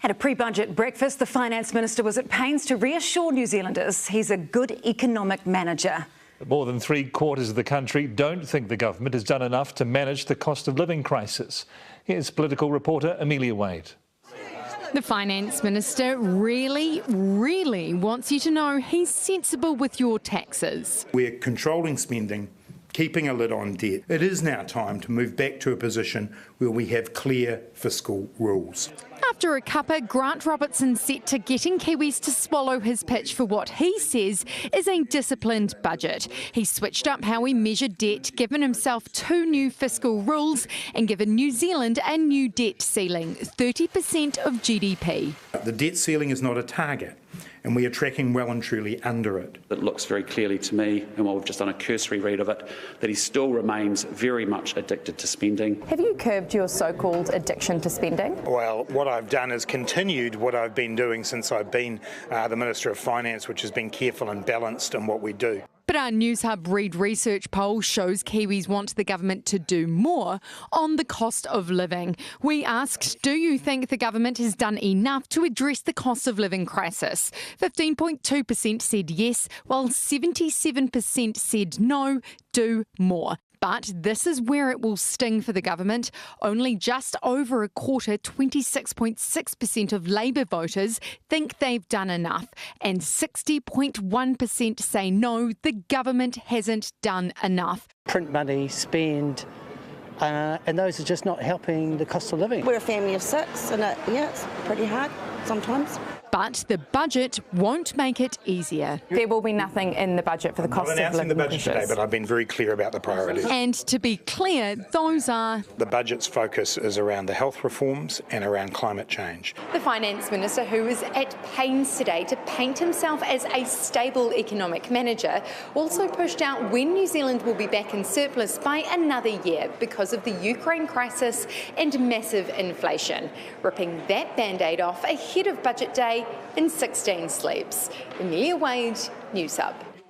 At a pre-budget breakfast, the Finance Minister was at pains to reassure New Zealanders he's a good economic manager. More than 3/4 of the country don't think the government has done enough to manage the cost of living crisis. Here's political reporter Amelia Wade. The Finance Minister really wants you to know he's sensible with your taxes. We're controlling spending, keeping a lid on debt. It is now time to move back to a position where we have clear fiscal rules. After a cuppa, Grant Robertson's set to getting Kiwis to swallow his pitch for what he says is a disciplined budget. He switched up how we measure debt, given himself 2 new fiscal rules and given New Zealand a new debt ceiling, 30% of GDP. The debt ceiling is not a target, and we are tracking well and truly under it. It looks very clearly to me, and while we've just done a cursory read of it, that he still remains very much addicted to spending. Have you curbed your so-called addiction to spending? Well, what I've done is continued what I've been doing since I've been the Minister of Finance, which has been careful and balanced in what we do. But our Newshub-Reid research poll shows Kiwis want the government to do more on the cost of living. We asked, do you think the government has done enough to address the cost of living crisis? 15.2% said yes, while 77% said no, do more. But this is where it will sting for the government. Only just over a quarter, 26.6% of Labour voters think they've done enough, and 60.1% say no, the government hasn't done enough. Print money, spend, and those are just not helping the cost of living. We're a family of 6 and it's pretty hard sometimes. But the budget won't make it easier. There will be nothing in the budget for the cost of living. I'm not announcing the budget today, but I've been very clear about the priorities. And to be clear, those are... The budget's focus is around the health reforms and around climate change. The Finance Minister, who is at pains today to paint himself as a stable economic manager, also pushed out when New Zealand will be back in surplus by another year because of the Ukraine crisis and massive inflation, ripping that band-aid off ahead of budget day in 16 sleeps. Amelia Wade, Newshub.